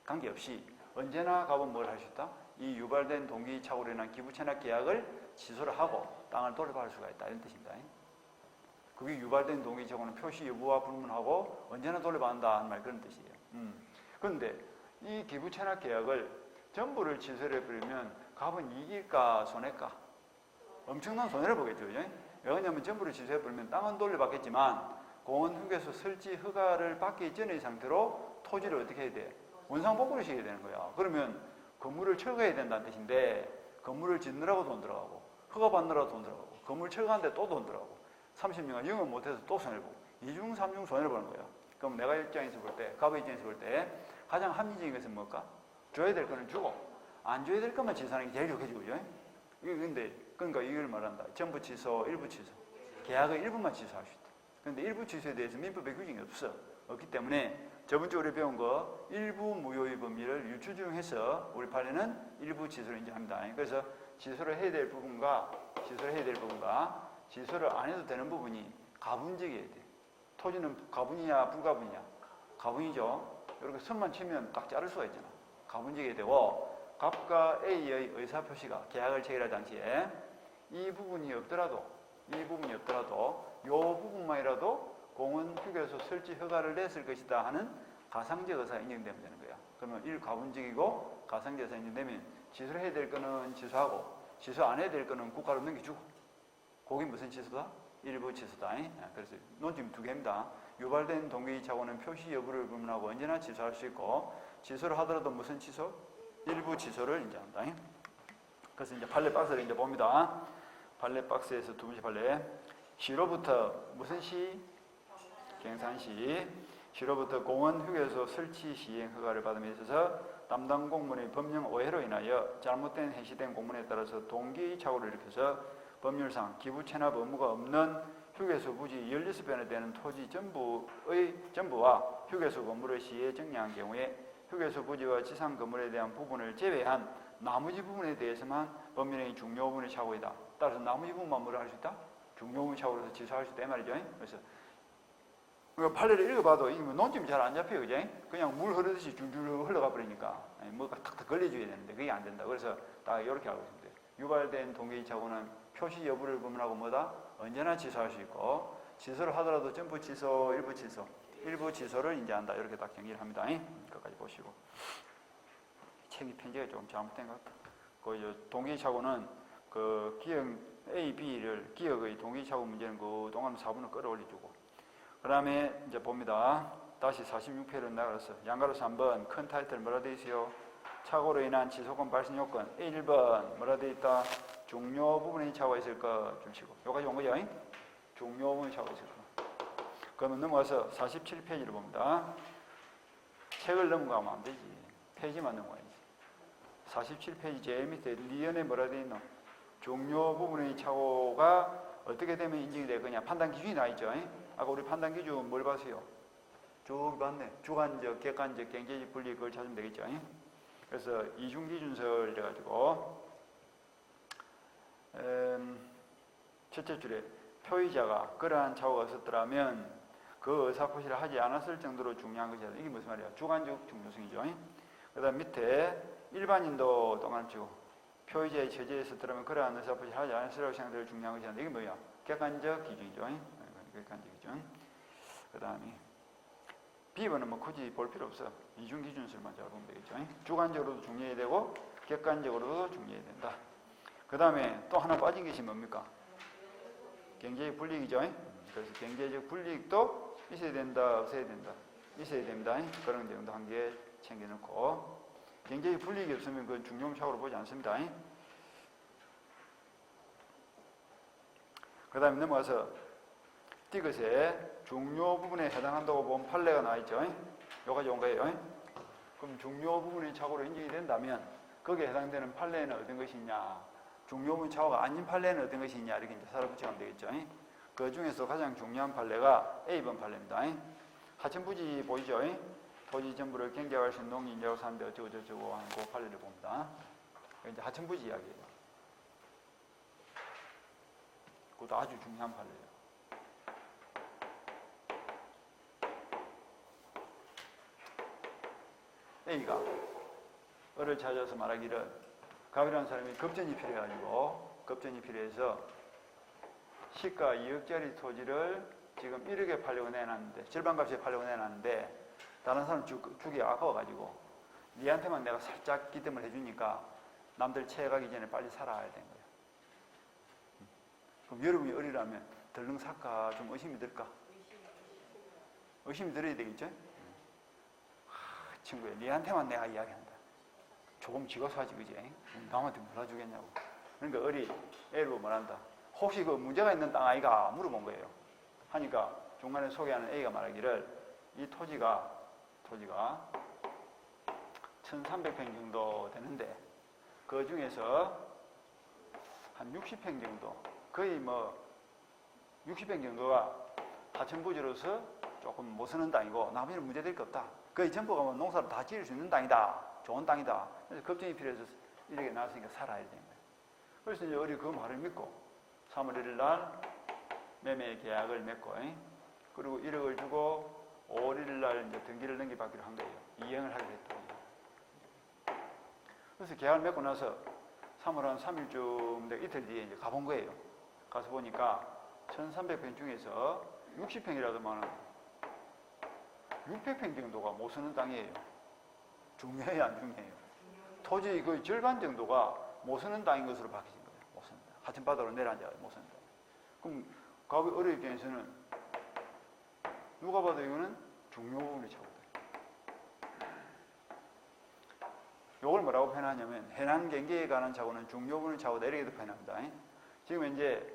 A: 관계없이 언제나 갑은 뭘 할 수 있다? 이 유발된 동기 착오로 인한 기부 체납 계약을 취소를 하고 땅을 돌려받을 수가 있다. 이런 뜻입니다. 그게 유발된 동기 착오는 표시 여부와 불문하고 언제나 돌려받는다 하는 말 그런 뜻이에요. 그런데 이 기부 체납 계약을 전부를 취소를 해버리면 갑은 이길까 손해일까? 엄청난 손해를 보겠죠. 그죠? 왜냐하면 전부를 취소해버리면 땅은 돌려받겠지만 공원 휴게소 설치 허가를 받기 전의 상태로 토지를 어떻게 해야 돼? 원상복구를 시켜야 되는 거야. 그러면 건물을 철거해야 된다는 뜻인데 건물을 짓느라고 돈 들어가고 허가 받느라고 돈 들어가고 건물 철거하는데 또 돈 들어가고 30년간 영업 못해서 또 손해를 보고 2중 3중 손해를 보는 거야. 그럼 내가 입장에서 볼 때, 갑의 입장에서 볼 때 가장 합리적인 것은 뭘까? 줘야 될 거는 주고 안 줘야 될 것만 취소하는 게 제일 좋겠죠. 그죠? 그러니까 이걸 말한다. 전부 취소, 일부 취소. 계약의 일부만 취소할 수 있다. 그런데 일부 취소에 대해서 민법에 규정이 없기 때문에 저번 주에 우리 배운 거 일부 무효의 범위를 유추중해서 우리 판례는 일부 취소를 인정합니다. 그래서 취소를 해야 될 부분과 취소를 안 해도 되는 부분이 가분적이어야 돼. 토지는 가분이냐 불가분이냐? 가분이죠. 이렇게 선만 치면 딱 자를 수가 있잖아. 가분적이어야 되고 갑과 A의 의사표시가 계약을 체결할 당시에 이 부분이 없더라도 이 부분만이라도 공원 휴게소 설치 허가를 냈을 것이다 하는 가상적 의사가 인정되면 되는 거야. 그러면 일가분적이고 가상적 의사가 인정되면 취소를 해야 될 거는 취소하고 취소 안 해야 될 거는 국가로 넘겨주고 그게 무슨 취소다? 일부 취소다. 그래서 논점 두 개입니다. 유발된 동기 착오는 표시 여부를 불문하고 언제나 취소할 수 있고 취소를 하더라도 무슨 취소? 일부 취소를 인정한다. 그래서 이제 판례 박스를 이제 봅니다. 판례 박스에서 두 번째 판례. 시로부터 무슨 시? 경산시. 시로부터 공원 휴게소 설치 시행 허가를 받음에 있어서 담당 공무원의 법령 오해로 인하여 잘못된 해시된 공문에 따라서 동기 착오를 일으켜서 법률상 기부 체납 의무가 없는 휴게소 부지 16배나 되는 토지 전부와 휴게소 건물의 시에 정리한 경우에 휴게소 부지와 지상 건물에 대한 부분을 제외한 나머지 부분에 대해서만 법률행위 중요 부분의 착오이다. 따라서 나머지 부분만 뭐라 할 수 있다? 중요 부분 착오로서 취소할 수 있다 이 말이죠. 그래서 판례를 읽어봐도 이게 논점이 잘 안 잡혀요. 그죠? 그냥 물 흐르듯이 줄줄 흘러가 버리니까 뭐가 탁탁 걸려줘야 되는데 그게 안 된다. 그래서 딱 이렇게 하고 있습니다. 유발된 동기 착오는 표시 여부를 불문하고 뭐다? 언제나 취소할 수 있고 취소를 하더라도 전부 취소, 일부 취소를 인정한다. 이렇게 딱 정리를 합니다. 끝까지 보시고 책이 편지가 조금 잘못된 것 같다. 그 동기 착오는 그 기억 A, B를 기억의 동기 착오 문제는 그 동안 4분을 끌어올려주고 그 다음에 이제 봅니다. 다시 46페이지로 나가서 양가로서 한번 큰 타이틀 뭐라 되어 있어요? 착오로 인한 취소권 발생 요건 1번 뭐라 되어 있다? 중요 부분의 착오가 있을 것 좀 치고 여기까지 온 거죠? 중요 부분의 착오가 있을 것. 그러면 넘어가서 47페이지를 봅니다. 책을 넘어가면 안 되지. 페이지만 넘어가야지. 47페이지 제일 밑에 리언에 뭐라 되어 있노? 중요 부분의 착오가 어떻게 되면 인정이 될 거냐? 판단 기준이 나와 있죠? 아까 우리 판단 기준 뭘 봤어요? 쭉 봤네. 주관적, 객관적, 경제적 분리 그걸 찾으면 되겠죠? 그래서 이중기준설 이래가지고 첫째 줄에 표의자가 그러한 착오가 없었더라면 그 의사표시를 하지 않았을 정도로 중요한 것이다. 이게 무슨 말이야? 주관적 중요성이죠. 그 다음 밑에 일반인도 동그라미치고 표의자의 처지에 있었더라면 그러한 의사표시를 하지 않았을 생각될 중요한 것이다. 이게 뭐야? 객관적 기준이죠. 객관적 기준. 그 다음에 B번은 뭐 굳이 볼 필요 없어. 이중기준설만 잘 보면 되겠죠. 주관적으로도 중요해야 되고 객관적으로도 중요해야 된다. 그 다음에 또 하나 빠진 것이 뭡니까? 경제적 불이익이죠. 그래서 경제적 불이익도 있어야 된다, 없어야 된다. 있어야 됩니다. 그런 내용도 한 개 챙겨놓고 경제의 불이익이 없으면 그건 중요음착오로 보지 않습니다. 그 다음에 넘어가서 디귿의 중요 부분에 해당한다고 본 판례가 나와있죠. 여기까지 온 거예요. 그럼 중요 부분이 착오로 인정이 된다면 거기에 해당되는 판례는 어떤 것이냐, 중요 부분 착오가 아닌 판례는 어떤 것이냐 이렇게 이제 살아붙여가면 되겠죠. 그 중에서 가장 중요한 판례가 A번 판례입니다. 하천부지 보이죠? 토지 전부를 경계할 수 있는 농지 인자로 사는데 어쩌고저쩌고 하는 그 판례를 봅니다. 이제 하천부지 이야기예요. 그것도 아주 중요한 판례예요. A가 을을 찾아서 말하기를 갑이라는 사람이 급전이 필요해서 시가 2억짜리 토지를 지금 1억에 팔려고 내놨는데, 절반값에 팔려고 내놨는데 다른 사람 주기 아까워가지고 니한테만 내가 살짝 기뜸을 해주니까 남들 채가기 전에 빨리 살아야 되는 거예요. 그럼 여러분이 을이라면 덜렁 살까 좀 의심이 들까? 의심이 들어야 되겠죠? 친구야, 니한테만 내가 이야기한다. 조금 지가 사지, 그지? 남한테 몰아주겠냐고. 그러니까 을이 A를 말한다. 혹시 그 문제가 있는 땅 아이가 물어본 거예요. 하니까 중간에 소개하는 A가 말하기를 이 토지가 1300평 정도 되는데 그 중에서 한 60평 정도, 거의 뭐 60평 정도가 하천부지로서 조금 못 쓰는 땅이고 나머지는 문제될 게 없다. 거의 전부가 뭐 농사를 다 지을 수 있는 땅이다. 좋은 땅이다. 그래서 급정이 필요해서 이렇게 나왔으니까 살아야 되는 거예요. 그래서 이제 우리 그 말을 믿고 3월 1일 날 매매 계약을 맺고, 그리고 1억을 주고 5월 1일 날 이제 등기를 넘겨받기로 한 거예요. 이행을 하게 됐다. 그래서 계약을 맺고 나서 3월 한 3일쯤 내가 이틀 뒤에 이제 가본 거예요. 가서 보니까 1300평 중에서 60평이라도만 600평 정도가 못 쓰는 땅이에요. 중요해요, 안 중요해요? 토지 거의 절반 정도가 못 쓰는 땅인 것으로 바뀌진 거예요. 못 쓰는 땅. 하천바다로 내려앉아 못 쓰는 땅. 그럼 가격 어려 입장에서는 누가 봐도 이거는 중요 부분을 차거든. 이걸 뭐라고 표현하냐면 해난 경계에 관한 착오는 중요 부분을 차고다 이렇게도 표현합니다. 지금 현재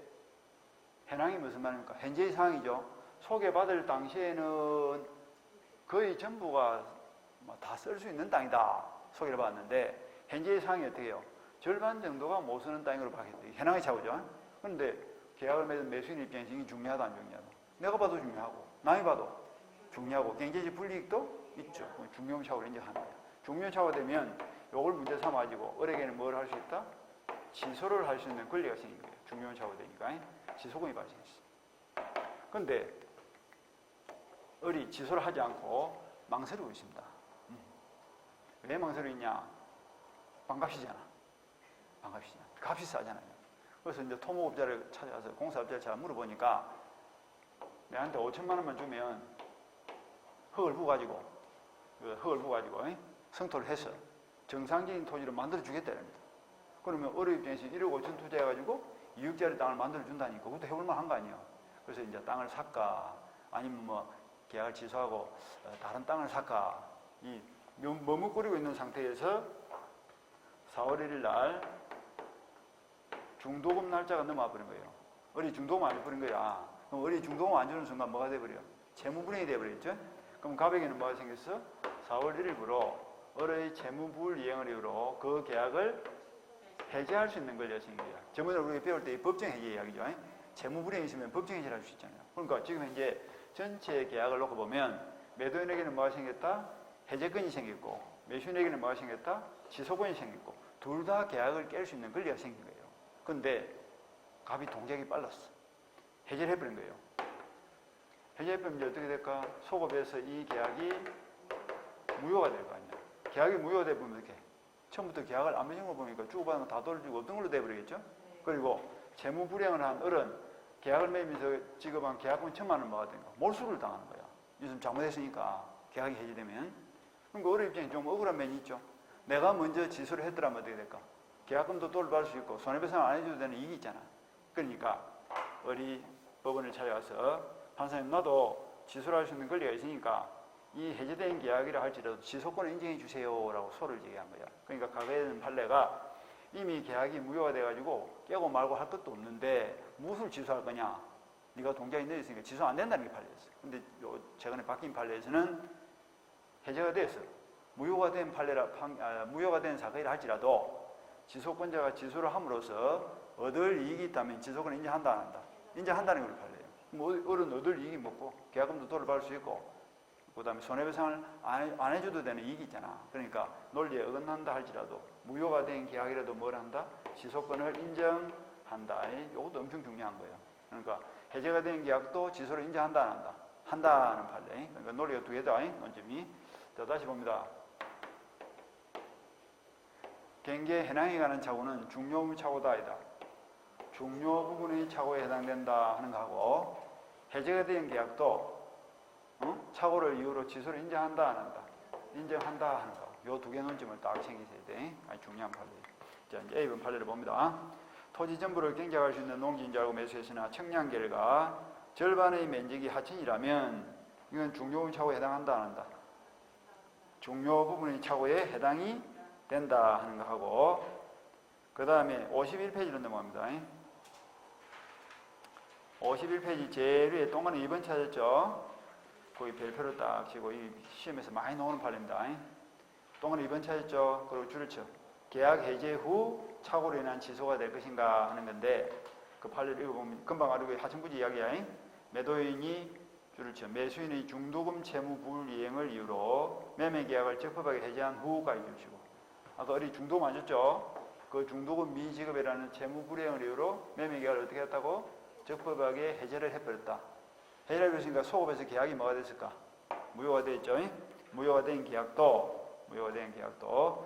A: 해낭이 무슨 말입니까? 현재의 상황이죠. 소개받을 당시에는 거의 전부가 다 쓸 수 있는 땅이다. 소개를 받았는데 현재의 상황이 어떻게 해요? 절반 정도가 못 쓰는 땅으로 바뀌었다. 해낭의 착오죠. 그런데 계약을 맺은 매수인 입장에서 이게 중요하다 안 중요하다? 내가 봐도 중요하고 남이 봐도 중요하고 경제적 불이익도 있죠. 중요한 착오를 인정하는 거예요. 중요한 착오가 되면 이걸 문제 삼아가지고 을에게는 뭘 할 수 있다? 취소를 할 수 있는 권리가 생긴 거예요. 중요한 착오가 되니까 취소금이 발생했어. 그런데 을이 취소를 하지 않고 망설이고 있습니다. 왜 망설이고 있냐? 반값이잖아. 반값이잖아. 값이 싸잖아요. 그래서 이제 토목업자를 찾아가서 공사업자를 잘 물어보니까 내한테 5천만 원만 주면 흙을 부어가지고 성토를 해서 정상적인 토지를 만들어 주겠다 이럽니다. 그러면 을의 입장에서 1억 5천 투자해가지고 2억짜리 땅을 만들어 준다니까 그것도 해볼만 한 거 아니에요. 그래서 이제 땅을 살까 아니면 뭐 계약을 취소하고 다른 땅을 살까 이 머뭇거리고 있는 상태에서 4월 1일 날 중도금 날짜가 넘어와 버린 거예요. 을이 중도금 안 줘버린 거야. 그럼 을이 중도금 안 주는 순간 뭐가 돼버려? 채무불이익이 돼버렸죠. 그럼 갑에게는 뭐가 생겼어? 4월 1일부로 을의 채무불 이행을 이유로 그 계약을 해제할 수 있는 권리가 생긴 거야. 저번에 우리가 배울 때 법정 해제 이야기죠. 채무불이행이 있으면 법정 해제를 할 수 있잖아요. 그러니까 지금 현재 전체 계약을 놓고 보면 매도인에게는 뭐가 생겼다? 해제권이 생겼고 매수인에게는 뭐가 생겼다? 취소권이 생겼고 둘 다 계약을 깰 수 있는 권리가 생긴 거예요. 그런데 갑이 동작이 빨랐어. 해제를 해버린 거예요. 해제해버리면 이제 어떻게 될까? 소급해서 이 계약이 무효가 될 거 아니야. 계약이 무효가 돼버리면 어떻게? 처음부터 계약을 안 맺은 거 보니까 주고받은 거 다 돌려주고 없던 걸로 돼버리겠죠? 그리고 채무불이행을 한 을은 계약을 맺으면서 지급한 계약금 1,000만 원 뭐가 된가? 몰수를 당하는 거야. 요즘 잘못했으니까 계약이 해제되면. 그러니까 을의 입장에 좀 억울한 면이 있죠. 내가 먼저 지수를 했더라면 어떻게 될까? 계약금도 돌려받을 수 있고 손해배상 안 해줘도 되는 이익이 있잖아. 그러니까 을이 법원을 찾아가서 판사님 나도 지수를 할 수 있는 권리가 있으니까 이 해제된 계약이라 할지라도 지소권을 인정해 주세요라고 소리를 지게 한 거야. 그러니까 가게된 판례가 이미 계약이 무효가 돼가지고 깨고 말고 할 것도 없는데 무엇을 취소할 거냐? 네가 동작이 늦었으니까 취소 안 된다는 게 판례였어. 근데 최근에 바뀐 판례에서는 해제가 됐어. 무효가 된 무효가 된 사건이라 할지라도 지소권자가 지소를 함으로써 얻을 이익이 있다면 지소권을 인정한다 안 한다? 인정한다는 걸 판례예요. 뭐 어른 얻을 이익이 뭐고 계약금도 돌려받을 수 있고 그 다음에 손해배상을 안 해줘도 되는 이익이 있잖아. 그러니까 논리에 어긋난다 할지라도 무효가 된 계약이라도 뭘 한다? 지소권을 인정한다. 이것도 엄청 중요한 거예요. 그러니까 해제가 된 계약도 지소를 인정한다 안 한다? 한다는 판례. 그러니까 논리가 두 개다. 논점이. 자, 다시 봅니다. 경계 해낭에 관한 착오는 중요 착오다 아니다. 중요 부분의 착오에 해당된다 하는 거하고 해제가 된 계약도 착오를 이유로 취소를 인정한다 안 한다? 인정한다 하는 거. 요 두 개 논점을 딱 챙기셔야 돼. 아주 중요한 판례. 자, 이제 A번 판례를 봅니다. 토지 전부를 경작할 수 있는 농지인 줄 알고 매수했으나 청량계가 절반의 면적이 하천이라면 이건 중요 착오에 해당한다 안 한다? 중요 부분의 착오에 해당이 된다 하는 거 하고 그 다음에 51페이지로 넘어갑니다. 51페이지 제일 위에 동안은 2번 찾았죠? 거기 별표를 딱 치고 이 시험에서 많이 나오는 판례입니다. 동안은 2번 찾았죠? 그리고 줄을 쳐. 계약 해제 후 착오로 인한 취소가 될 것인가 하는 건데 그 판례를 읽어보면 금방 알고 하천부지 이야기야. 매도인이 줄을 쳐. 매수인의 중도금 채무 불이행을 이유로 매매계약을 적법하게 해제한 후가 이줄 치고 아까 어디 중도금 안 줬죠? 그 중도금 미지급이라는 채무 불이행을 이유로 매매계약을 어떻게 했다고? 적법하게 해제를 해버렸다. 해제를 했으니까 소급에서 계약이 뭐가 됐을까? 무효가 됐죠? 무효가 된 계약도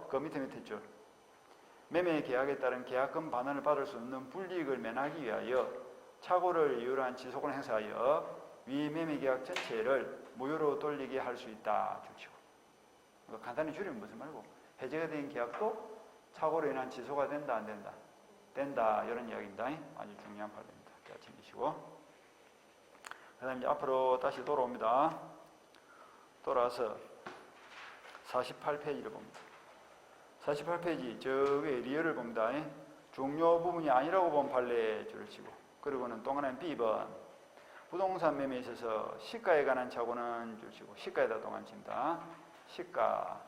A: 그 밑에 줄. 매매 계약에 따른 계약금 반환을 받을 수 없는 불이익을 면하기 위하여 착오를 이유로 한 지소권을 행사하여 위 매매계약 전체를 무효로 돌리게 할 수 있다. 줄치고. 그러니까 간단히 줄이면 무슨 말이고 해제가 된 계약도 착오로 인한 취소가 된다 안 된다? 된다 이런 이야기입니다. 아주 중요한 판례입니다. 자, 챙기시고 그 다음에 앞으로 다시 돌아옵니다. 돌아와서 48페이지를 봅니다. 48페이지 저 위에 리얼을 봅니다. 중요 부분이 아니라고 본 판례 줄을 치고 그리고는 또 하나는 B번 부동산 매매에 있어서 시가에 관한 착오는 줄 치고 시가에다 동안 칩니다. 시가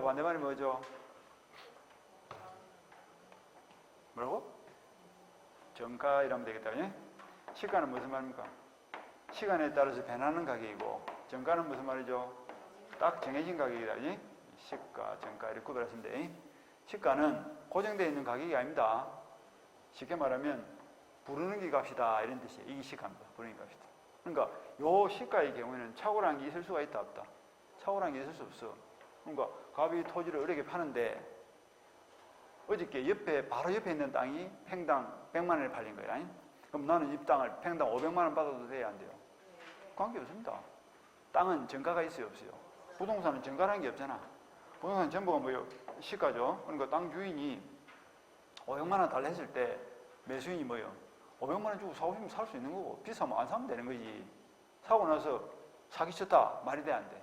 A: 반대말이 뭐죠? 뭐라고? 정가 이러면 되겠다. 시가는 무슨 말입니까? 시간에 따라서 변하는 가격이고 정가는 무슨 말이죠? 딱 정해진 가격이다. 시가, 정가 이렇게 구별하시면 시가는 고정되어 있는 가격이 아닙니다. 쉽게 말하면 부르는 게 값이다 이런 뜻이에요. 이게 시가입니다. 부르는 게 값이다. 그러니까 요 시가의 경우에는 착오라는 게 있을 수가 있다 없다? 착오라는 게 있을 수 없어. 그러니까 갑이 토지를 어렵게 파는데 어저께 바로 옆에 있는 땅이 팽당 100만 원에 팔린 거야. 그럼 나는 이 땅을 팽당 500만 원 받아도 돼야 안 돼요? 관계 없습니다. 땅은 정가가 있어요 없어요? 부동산은 정가라는 게 없잖아. 부동산 전부가 뭐예요? 시가죠. 그러니까 땅 주인이 500만 원 달라 했을 때 매수인이 뭐예요? 500만 원 주고 사고 싶으면 살 수 있는 거고 비싸면 안 사면 되는 거지. 사고 나서 사기쳤다 말이 돼 안 돼?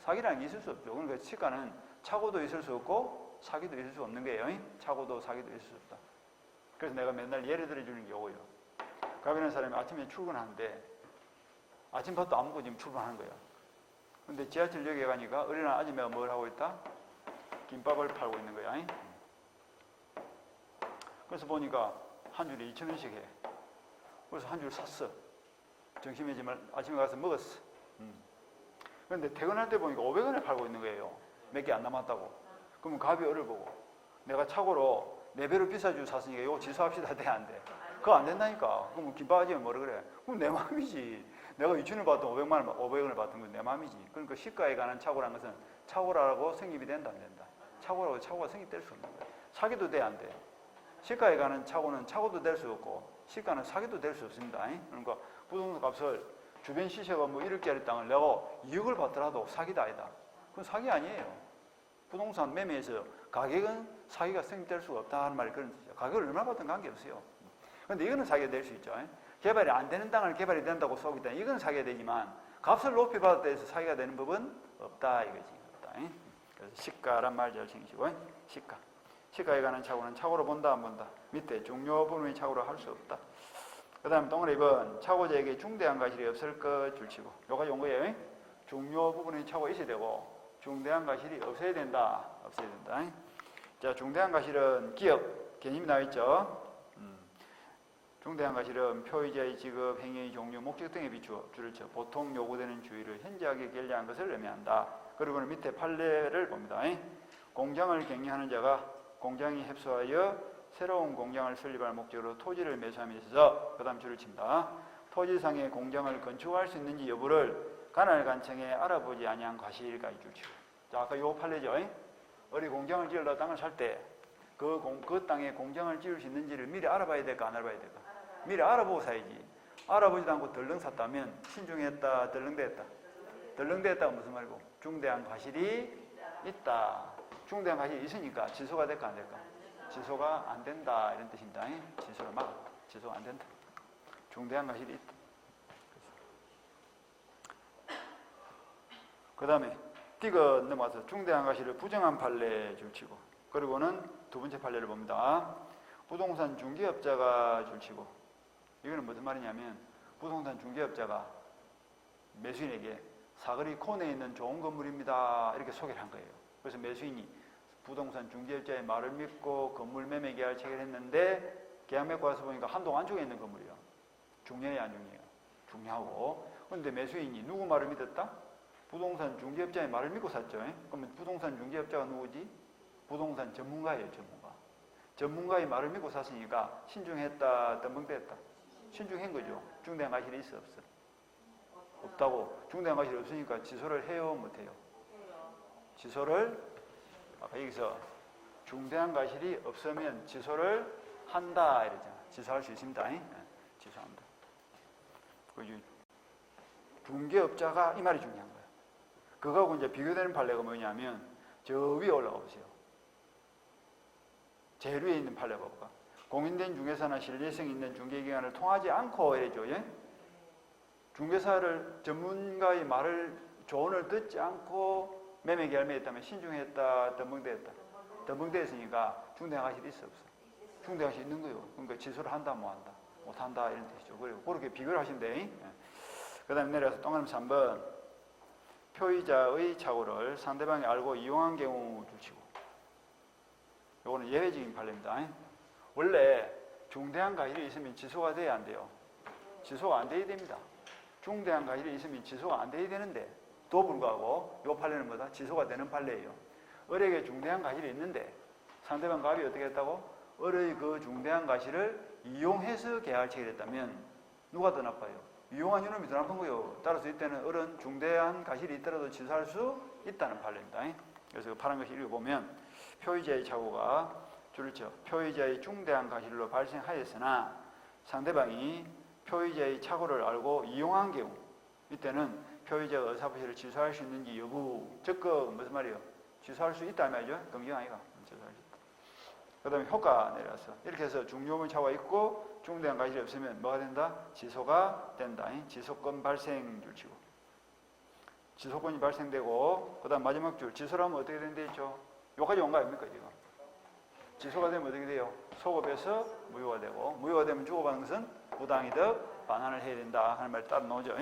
A: 사기라는 게 있을 수 없죠. 그러니까 시가는 착오도 있을 수 없고 사기도 있을 수 없는 거예요. 착오도 사기도 있을 수 없다. 그래서 내가 맨날 예를 들어주는 게 이거예요. 가비는 사람이 아침에 출근하는데 아침밥도 안 먹고 지금 출근하는 거야. 근데 지하철역에 가니까 어린아 아줌마가 뭘 하고 있다? 김밥을 팔고 있는 거야. 그래서 보니까 한 줄에 2,000원씩 해. 그래서 한 줄 샀어. 점심에 아침에 가서 먹었어. 그런데 퇴근할 때 보니까 500원에 팔고 있는 거예요. 몇 개 안 남았다고. 그러면 갑이 어를 보고 내가 착오로 4배로 비싸주고 샀으니까 이거 취소합시다. 돼 안 돼? 그거 안 된다니까. 그럼 김밥 아줌마 뭐라 그래? 그럼 내 마음이지. 내가 2,000원을 받든 500원을 받든 건 내 마음이지. 그러니까 시가에 관한 착오라는 것은 착오라고 성립이 된다 안 된다? 착오라고 착오가 성립될 수 없는 거야. 사기도 돼 안 돼? 시가에 관한 착오는 착오도 될 수 없고 시가는 사기도 될 수 없습니다. 그러니까 부동산 값을 주변 시세가 뭐 1억짜리 땅을 내가 2억을 받더라도 사기다 아니다. 그건 사기 아니에요. 부동산 매매에서 가격은 사기가 성립될 수가 없다 하는 말이 그런 뜻이죠. 가격을 얼마 받든 관계없어요. 그런데 이거는 사기가 될 수 있죠. 개발이 안 되는 땅을 개발이 된다고 쏘기 때문에 이건 사기가 되지만 값을 높이 받았다 해서 사기가 되는 법은 없다 이거지. 없다. 그래서 시가란 말 잘 챙기시고 시가. 시가에 관한 착오는 착오로 본다 안 본다. 밑에 중요 부분의 착오로 할 수 없다. 그 다음 동그라미 2번 착오자에게 중대한 과실이 없을 것 줄치고 요까지 온 거예요. 중요 부분의 착오가 있어야 되고 중대한 과실이 없어야 된다. 없어야 된다. 자, 중대한 과실은 기업 개념이 나와 있죠. 중대한 과실은 표의자의 직업, 행위의 종류, 목적 등에 비추어 줄을 쳐 보통 요구되는 주의를 현저하게 결리한 것을 의미한다. 그리고는 밑에 판례를 봅니다. 공장을 경영하는 자가 공장이 협소하여 새로운 공장을 설립할 목적으로 토지를 매수함에 있어서 그 다음 줄을 칩니다. 토지상에 공장을 건축할 수 있는지 여부를 관할관청에 알아보지 아니한 과실까지 줄치고. 자, 아까 요 판례죠. 어디 공장을 지으려고 땅을 살 때 그 땅에 공장을 지을 수 있는지를 미리 알아봐야 될까 안 알아봐야 될까? 미리 알아보고 사야지. 알아보지도 않고 덜렁 샀다면 신중했다, 덜렁댔다. 덜렁댔다가 무슨 말이고? 중대한 과실이 있다. 중대한 과실이 있으니까 취소가 될까 안 될까? 취소가 안 된다 이런 뜻입니다. 취소를 막아. 취소가 안 된다. 중대한 과실이 있다. 그 다음에 띠가 넘어가서 중대한 과실을 부정한 판례 줄치고 그리고는 두 번째 판례를 봅니다. 부동산 중개업자가 줄치고 이거는 무슨 말이냐면 부동산 중개업자가 매수인에게 사거리 코너에 있는 좋은 건물입니다 이렇게 소개를 한 거예요. 그래서 매수인이 부동산 중개업자의 말을 믿고 건물 매매 계약을 체결했는데 계약 맺고 와서 보니까 한동 안쪽에 있는 건물이요. 중요해요 안 중요해요? 중요하고. 그런데 매수인이 누구 말을 믿었다? 부동산 중개업자의 말을 믿고 샀죠. 그러면 부동산 중개업자가 누구지? 부동산 전문가예요, 전문가. 전문가의 말을 믿고 샀으니까 신중했다, 덤벙댔다. 신중한 거죠. 중대한 과실이 있어, 없어? 없다고. 중대한 과실이 없으니까 취소를 해요, 못해요? 취소를, 아까 여기서 중대한 과실이 없으면 취소를 한다, 이러잖아. 취소할 수 있습니다. 취소한다. 중개업자가 이 말이 중요한 거예요. 그거하고 이제 비교되는 판례가 뭐냐면 저 위에 올라가 보세요. 제일 위에 있는 판례 봐볼까? 공인된 중개사나 신뢰성 있는 중개기관을 통하지 않고 이래죠. 예? 중개사를 전문가의 말을 조언을 듣지 않고 매매 계약을 했다면 신중했다, 덤벙대했다. 덤벙대했으니까 중대한 과실이 있어 없어? 중대한 과실이 있는 거예요. 그러니까 취소를 한다, 뭐 한다, 못 한다 이런 뜻이죠. 그리고 그렇게 비교를 하시면 돼. 예. 그다음에 내려가서 동그라미 3번 표의자의 착오를 상대방이 알고 이용한 경우 줄치고. 요거는 예외적인 판례입니다. 원래 중대한 과실이 있으면 취소가 돼야 안 돼요. 취소가 안 돼야 됩니다. 중대한 과실이 있으면 취소가 안 돼야 되는데 또 불구하고 요 판례는 뭐다? 취소가 되는 판례예요. 을에게 중대한 과실이 있는데 상대방 갑이 어떻게 했다고? 을의 그 중대한 과실을 이용해서 계약을 체결했다면 누가 더 나빠요? 이용한 이놈이 더 나쁜 거예요. 따라서 이때는 을은 중대한 과실이 있더라도 취소할 수 있다는 판례입니다. 그래서 파란 것을 읽어보면 표의자의 착오가 줄을 쳐 표의자의 중대한 과실로 발생하였으나 상대방이 표의자의 착오를 알고 이용한 경우 이때는 표의자가 의사표시를 취소할 수 있는지 여부 적극 무슨 말이에요? 취소할 수 있다 말이죠. 긍정 아이가 취소할 수 있다. 그 다음에 효과 내려서 이렇게 해서 중요물 착오가 있고 중대한 과실이 없으면 뭐가 된다? 취소가 된다. 지소권 발생 줄치고 지소권이 발생되고 그 다음 마지막 줄 지소라면 어떻게 된다 했죠? 여기까지 온 거 아닙니까 지금? 지소가 되면 어떻게 돼요? 소급해서 무효가 되고 무효가 되면 주고받는 것은 부당이득 반환을 해야 된다 하는 말 따로 나오죠.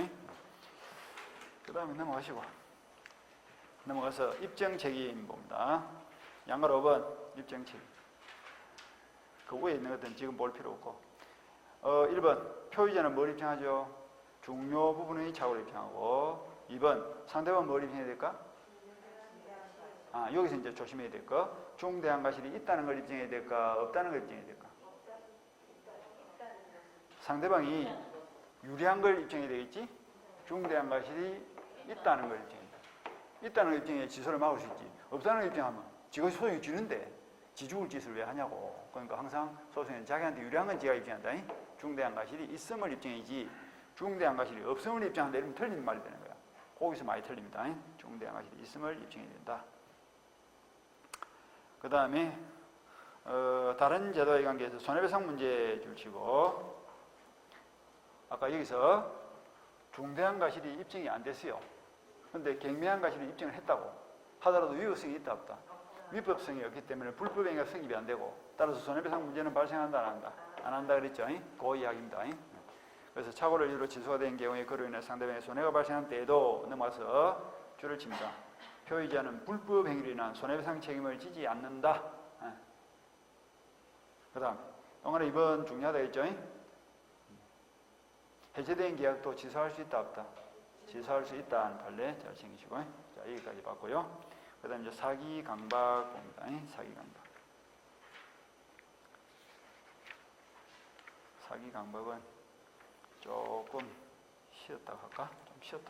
A: 그 다음에 넘어가서 입증책임 봅니다. 양가로 5번 입증책임. 그 위에 있는 것들은 지금 볼 필요 없고 1번 표의자는 뭘 입증하죠? 중요 부분의 착오를 입증하고 2번 상대방은 뭘 입증해야 될까? 여기서 이제 조심해야 될 거. 중대한 과실이 있다는 걸 입증해야 될까? 없다는 걸 입증해야 될까? 상대방이 유리한 걸 입증해야 되겠지? 중대한 과실이 있다는 걸 입증해야 돼. 있다는 걸 입증해야 취소를 막을 수 있지. 없다는 걸 입증하면 지가 소송이 지는데 지 죽을 짓을 왜 하냐고. 그러니까 항상 소송에는 자기한테 유리한 건 지가 입증한다. 중대한 과실이 있음을 입증해야지 중대한 과실이 없음을 입증한다. 이러면 틀린 말이 되는 거야. 거기서 많이 틀립니다. 중대한 과실이 있음을 입증해야 된다. 그 다음에 다른 제도에 관계해서 손해배상 문제 줄치고 아까 여기서 중대한 과실이 입증이 안 됐어요. 근데 경미한 과실을 입증을 했다고 하더라도 위법성이 있다 없다? 위법성이 없기 때문에 불법행위가 성립이 안 되고 따라서 손해배상 문제는 발생한다 안 한다? 안 한다 그랬죠? 그 이야기입니다. 그래서 착오를 이유로 취소가 된 경우에 그로 인해 상대방의 손해가 발생한 때에도 넘어가서 줄을 칩니다. 표의자는 불법 행위로 인한 손해배상 책임을 지지 않는다. 그 다음 동안에 이번 중요하다 했죠? 해제된 계약도 취소할 수 있다 없다? 취소할 수 있다는 판례 잘 챙기시고 자 여기까지 봤고요. 그 다음 이제 사기 강박 봅니다. 사기 강박. 사기 강박은 조금 쉬었다 할까? 좀 쉬었다.